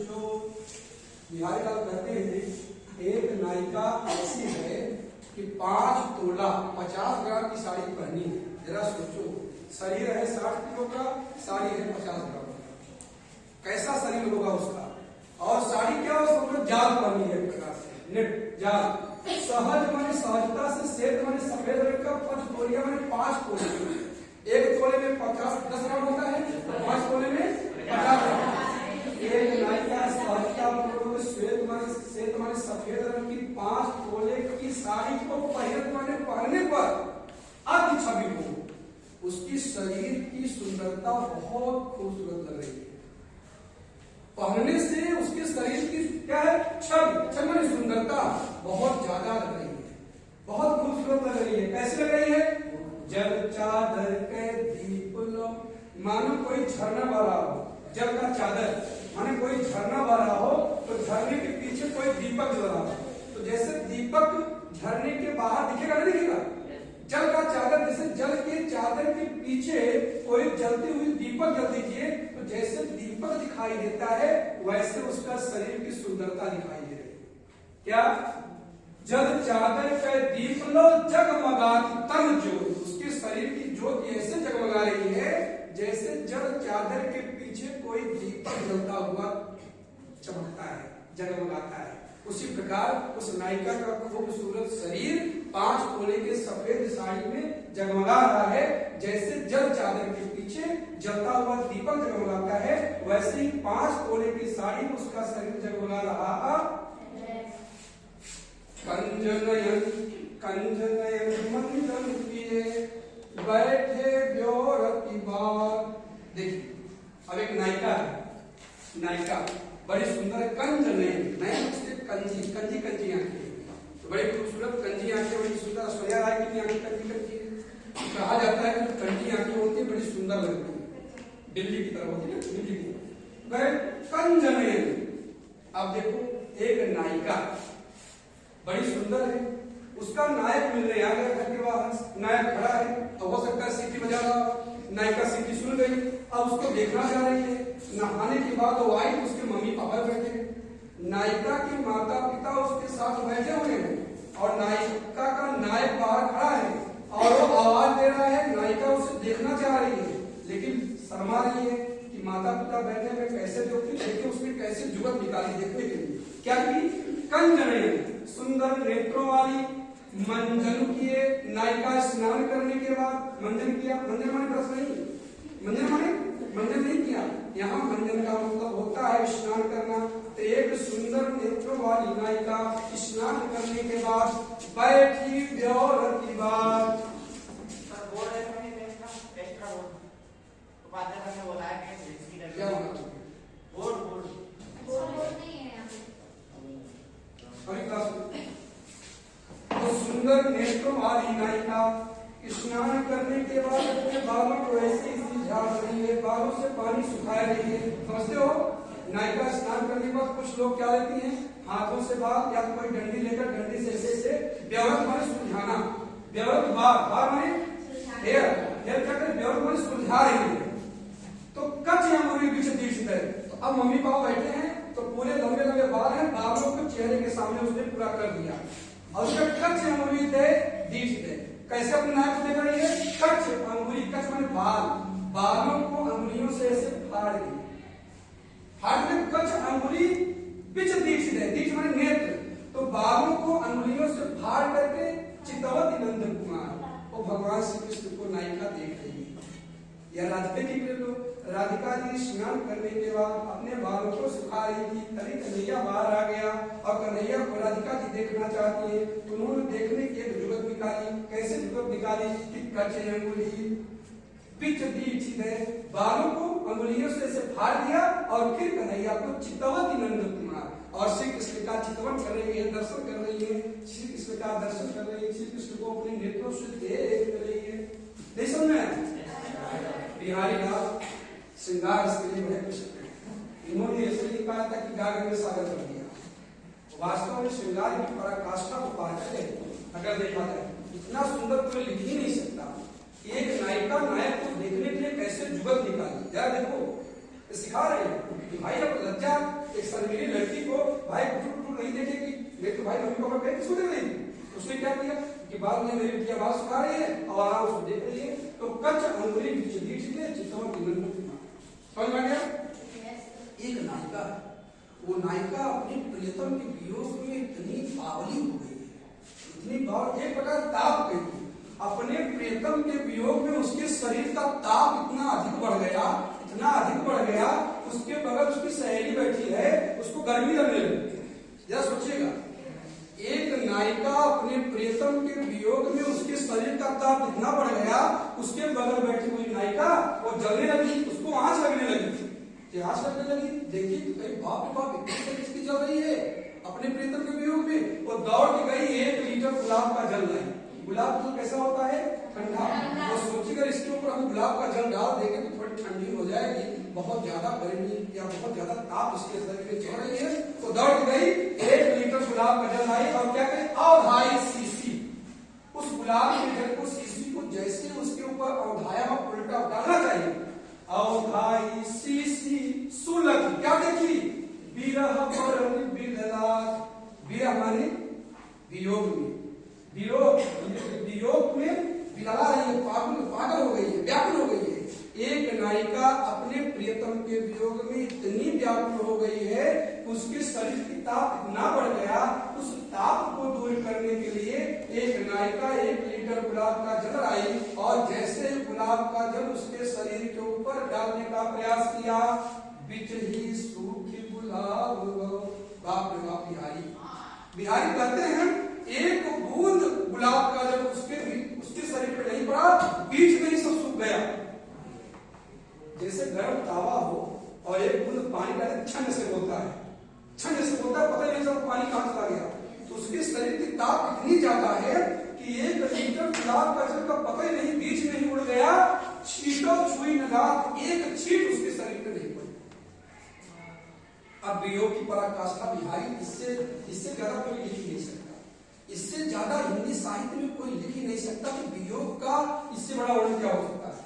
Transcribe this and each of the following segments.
बच्चों, बिहारी लाल कहते हैं एक नायिका ऐसी है कि 5 तोला 50 ग्राम की साड़ी पहनी है। जरा सोचो, शरीर है 60 किलो का, साड़ी है 50 ग्राम का, कैसा शरीर होगा उसका। और साड़ी क्या उसको जाल पहनी है, एक प्रकार से नेट जाल। सहज माने सहजता से, श्वेत माने सफेद रंग का, 5 तोलिया माने 5 तोले। एक तोले में 10 ग्राम होता है, 5 तोले में 50 ग्राम। एक नायिका सहजता पूर्वक श्वेत माने सफेद रंग की 5 तोले की साड़ी को पहनने पर अति छवि को उसकी शरीर की सुंदरता बहुत खूबसूरत लग रही है। पहनने से उसके शरीर की क्या है, छवि माने सुंदरता बहुत ज्यादा लग रही है, बहुत खूबसूरत लग रही है। कैसी लग रही है? जल चादर के दीप लो, मानो कोई झरना बह रहा हो। जल का चादर माने कोई झरना बह रहा हो, तो झरने के पीछे कोई दीपक जल रहा हो। तो जैसे दीपक झरने के बाहर दिखेगा नहीं दिखेगा, जल का चादर, जैसे जल के चादर के पीछे कोई जलती हुई दीपक जल दीजिए, तो जैसे दीपक दिखाई देता है वैसे उसका शरीर की सुंदरता दिखाई दे रही है। क्या? जल चादर पे दीप लो जगमगाती तन ज्योति, उसके शरीर की ज्योति ऐसे जगमगा रही है जैसे जल चादर के पीछे कोई दीपक जलता हुआ चमकता है, जगमगाता है। उसी प्रकार उस नायिका का खूबसूरत शरीर 5 तोले के सफेद साड़ी में जगमगा रहा है, जैसे जल चादर के पीछे जलता हुआ दीपक जगमगाता है, वैसे ही 5 तोले की साड़ी में उसका शरीर जगमगा रहा। कंजनयन मंजन पिए बैठे ब्योरती बार। देखिए, अब एक नायिका है, नायिका बड़ी सुंदर है, कंजनयन, नयन उसके कंजी आंखें, तो बड़ी खूबसूरत कंजी आंखें, बड़ी सुंदर। ऐश्वर्या राय की आंखें कंजी है। कहा जाता है कि कंजी आंखें होती है बड़ी सुंदर लगती है, बिल्ली की तरह होती है, बिल्ली की तरह कंजनयन। अब देखो, एक नायिका बड़ी सुंदर है, उसका नायक मिल रहे आ गया घर के बाहर, नायक खड़ा है, तो हो सकता है सीटी बजा रहा। नायिका सीटी सुन गई, अब उसको देखना जा रही है। नहाने के बाद वो आई, उसके मम्मी पापा बैठे, नायिका के माता पिता उसके साथ बैठे हुए हैं, और नायिका का नायक बाहर खड़ा है और वो आवाज दे रहा है। नायिका उसे देखना चाह रही है लेकिन शर्मा रही है कि माता पिता बैठे हुए कैसे देखती। देखिए उसने कैसे जुगत निकाली देखने के लिए। क्या की? कंजनयन, सुंदर नेत्रों वाली, मंजन किए। नायिका स्नान करने के बाद मंजन किया। मंजन माने ब्रश नहीं, मंजन माने मंजन नहीं किया। यहाँ मंजन का मतलब होता है स्नान करना। तो एक सुंदर नेत्रों वाली नायिका स्नान करने के बाद बैठी ब्योरती बार। तो सुंदर नेत्रों वाली नायिका स्नान करने के बाद अपने बालों को ऐसे ही झाड़ रही है, बालों से पानी सुखा रही है। समझते हो? नायिका स्नान करने के बाद कुछ लोग क्या लेती हैं, हाथों से बाल, या कोई डंडी लेकर डंडी से ऐसे ब्योरत माने सुलझाना, ब्योरत बार माने हेयर क्या करे, ब्योरत माने सुलझा रही है। तो कच अंगुली बीच दीक्षित है। तो अब मम्मी पापा बैठे हैं, तो पूरे लंबे लंबे बाल हैं, बालों को चेहरे के सामने उसने पूरा कर दिया और उसका कच अंगुली थे दीक्षित है। कैसे अपने नायक को देख रही है? कच अंगुली, कच माने बाल, बालों को अंगुलियों से ऐसे फाड़ दी, फाड़ में कच अंगुली बीच दीक्षित है, दीक्ष माने नेत्र। तो बालों को अंगुलियों से फाड़ करके चितवती नंद कुमार, वो भगवान श्री कृष्ण को नायिका देख रही है। या राधिका की लो, राधिका जी स्नान करने के बाद अपने बालों को सुखा रही थी, तभी कन्हैया बाहर आ गया और कन्हैया को राधिका जी देखना चाहती है। तो उन्होंने देखने की एक जुगत निकाली। कैसे जुगत निकाली कि कच्चे अंगुली बीच दीक्षित है, बालों को अंगुलियों से ऐसे फाड़ दिया और फिर कन्हैया को चितवती नंद कुमार, और श्री कृष्ण का चितवन कर रही है, दर्शन कर रही है, श्री कृष्ण का दर्शन कर रही है, श्री कृष्ण को अपने नेत्रों से देख रही है। नहीं समझ में? बिहारी लाल श्रृंगार इसके लिए बड़े प्रसिद्ध हैं। इन्होंने ऐसे ही कहा था कि गागर में सागर कर दिया। वास्तव में श्रृंगार की पराकाष्ठा को पाकर अगर देखा जाए, इतना सुंदर कोई लिख ही नहीं सकता। एक नायिका नायक को देखने के लिए कैसे जुगत निकाली। जरा देखो, सिखा रहे हैं कि भाई अब लज्जा एक शर्मीली लड़की को भाई कुछ नहीं देखे कि देख तो भाई मम्मी पापा कहे किसको देख रही थी, उसने क्या किया कि बाद में मेरी बिटिया बात सुखा रही है और आराम से देख रही है, तो कच्च अंगुली बीच में चितवन की समझ में गया। एक नायिका, वो नायिका अपने प्रियतम के वियोग में इतनी बावली हो गई है, इतनी बावली, एक प्रकार ताप गई, अपने प्रियतम के वियोग में उसके शरीर का ताप इतना अधिक बढ़ गया, इतना अधिक बढ़ गया, उसके बगल उसकी सहेली बैठी है, उसको गर्मी लगने लगी। जरा सोचिएगा, एक नायिका अपने प्रियतम के वियोग में उसके शरीर का ताप इतना बढ़ गया, उसके बगल बैठी हुई नायिका वो जलने लगी, उसको आंच लगने लगी, आंच लगने लगी, देखी कहीं बाप रे बाप इतनी किसकी जल रही है अपने प्रियतम के वियोग में, वो दौड़ के गई 1 लीटर गुलाब का जल लाई। गुलाब जल कैसा होता है? ठंडा। वो सोची अगर इसके ऊपर हम गुलाब का जल डाल देंगे तो थोड़ी ठंडी हो जाएगी, बहुत ज्यादा गर्मी या बहुत ज्यादा ताप इसके शरीर में चढ़ रही है, तो दौड़ के गई 1 लीटर गुलाब का जल लाई और क्या करे, अवधाई सीसी, उस गुलाब के जल को, सीसी को जैसे उसके ऊपर अवधाया और उल्टा डालना चाहिए, अवधाई सीसी सुलग, क्या देखी, विरह पर विलला, विरह माने वियोग में, वियोग में विलला रही है, पागल हो गई है, व्याकुल हो गई है। एक नायिका अपने प्रियतम के वियोग में इतनी व्याकुल हो गई है कि उसके शरीर की ताप इतना बढ़ गया, उस ताप को दूर करने के लिए एक नायिका 1 लीटर गुलाब का जल आई और जैसे गुलाब का जल उसके शरीर के ऊपर डालने का प्रयास किया, बिच ही सूखी गुलाब, बाप रे बाप। बिहारी कहते हैं एक बूंद गुलाब का जल उसके शरीर पे नहीं पड़ा, बीच में ही सब सूख गया। जैसे गर्म तावा हो और एक बूंद पानी डाले, छन से होता है, छन से होता है, पता नहीं चलता पानी कहां चला गया, तो उसके शरीर की ताप इतनी ज्यादा है कि 1 लीटर गुलाब का जल का पता ही नहीं, बीच में ही उड़ गया, छीटो छुई नगा, एक छीट उसके शरीर पे नहीं पड़ी। अब वियोग की पराकाष्ठा बिहारी, इससे ज्यादा कोई लिख ही नहीं सकता, इससे ज्यादा हिंदी साहित्य में कोई लिख ही नहीं सकता कि वियोग का इससे बड़ा वर्णन क्या हो सकता है,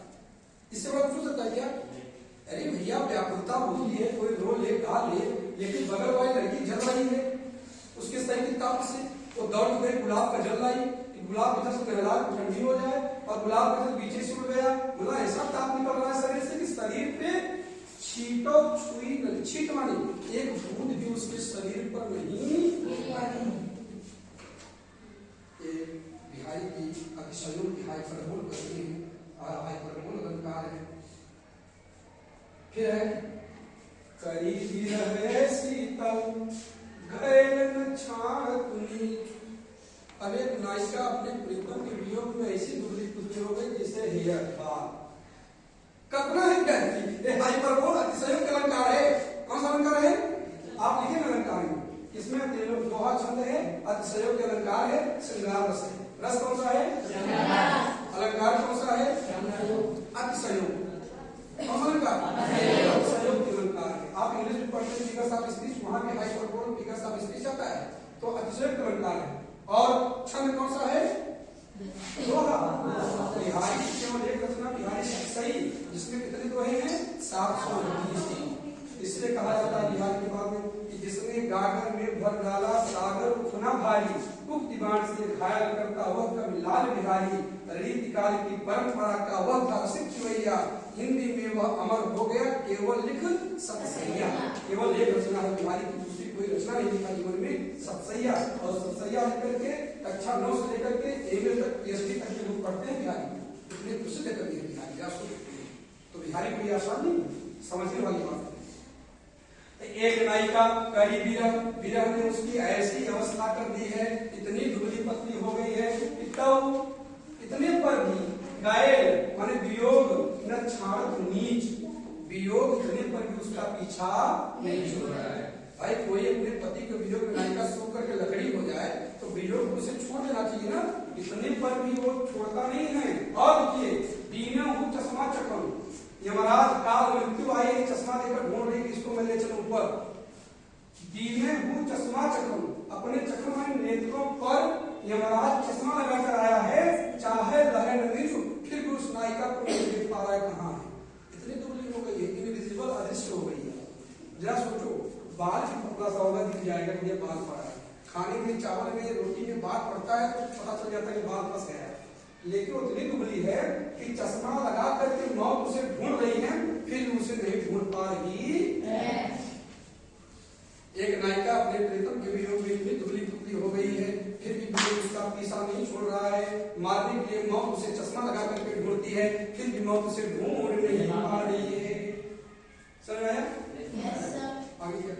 इससे बड़ा कुछ हो सकता है क्या? अरे भैया व्याकुलता होती है, कोई रो ले गा ले, लेकिन बगल वाली लड़की जल रही है उसके शरीर की ताप से, वो दौड़ गई गुलाब का जल लाई, गुलाब इधर से नहला ठंडी हो जाए और गुलाब का जल पीछे से उड़ गया, मतलब ऐसा ताप निकल रहा है शरीर से कि शरीर पे छीटो छुई, छीट मानी एक बूंद भी उसके शरीर पर नहीं। बिहारी की अतिशयों की हाइपरबोल करती है और हाइपरबोल अलंकार है। फिर है करीबी रहे शीतल गैलन छाड़ तुनी। अब एक नायिका अपने प्रीतम के वियोग में ऐसी दुबली पुतली हो गई जैसे हेयर बाल, कल्पना है क्या है, हाइपरबोल अतिशयों का अलंकार है। कौन सा अलंकार है? आप लिखे ना अलंकार में, इसमें दोहा छंद है, अतिशयों के अलंकार है, श्रृंगार रस है। रस कौन सा है? अलंकार कौन सा है? अतिशयों। कौन सा अलंकार? अतिशयों के अलंकार है। आप इंग्लिश में पढ़ते हैं फिगर्स ऑफ स्पीच, वहां भी हाइपरबोल फिगर्स ऑफ स्पीच आता है, तो अतिशयों के अलंकार है। और छंद कौन सा है? दोहा। बिहारी की केवल एक रचना बिहारी सही, जिसमें कितने दोहे हैं? 729। इसलिए कहा जाता है बिहारी के बाद में कि जिसने गागर में भर डाला सागर उतना भारी, उक्ति बाण से घायल करता वह कवि लाल बिहारी, रीति काल की परंपरा का वह था शिक्षवैया, हिंदी में वह अमर हो गया केवल लिख सतसैया। केवल एक रचना है बिहारी की, दूसरी कोई रचना नहीं लिखा जीवन में, सतसैया। और सतसैया लेकर के कक्षा 9 से लेकर के एमए तक पीएचडी तक के लोग पढ़ते हैं बिहारी, इतने प्रसिद्ध कवि है बिहारी। तो बिहारी कोई आसान नहीं, समझने वाली बात है। एक नायिका करी विरह ने उसकी ऐसी अवस्था कर दी है, इतनी दुबली पतली हो गई है, इतने पर भी घायल माने वियोग न छाड़ नीच, वियोग इतने पर भी उसका पीछा नहीं छोड़ रहा है। भाई कोई अपने पति के वियोग में नायिका सो करके लकड़ी हो जाए तो वियोग को उसे छोड़ देना चाहिए ना, इतने पर भी वो छोड़ता नहीं है। और देखिए दीना हूं चश्मा चकम, यमराज काल मृत्यु आई, चश्मा देकर ढूंढ रही इसको मैं ले चलूं ऊपर। दीने हूं चश्मा चकम, अपने चकम में नेत्रों पर यमराज चश्मा लगाकर आया है, चाहे लहे नदी फिर भी उस नायिका को नहीं देख पा रहा है कहां है। इतनी दुबली हो गई है, इनविजिबल अदृश्य हो गई है। जरा सोचो बाल भी थोड़ा सा होगा दिख जाएगा कि ये बाल पड़ा है। खाने में चावल में रोटी में बाल पड़ता है तो पता चल जाता है कि बाल फंस गया है। लेकिन उतनी दुबली है कि चश्मा लगा करके मौत उसे ढूंढ रही है, फिर उसे नहीं ढूंढ पा रही है। एक नायिका अपने प्रीतम के वियोग में इतनी दुबली हो गई है, फिर भी प्रेम उसका पीछा नहीं छोड़ रहा है। मारने के लिए मौत उसे चश्मा लगा करके ढूंढती है, फिर भी मौत उसे ढूंढ नहीं पा रही है। समझ आया? आगे क्या?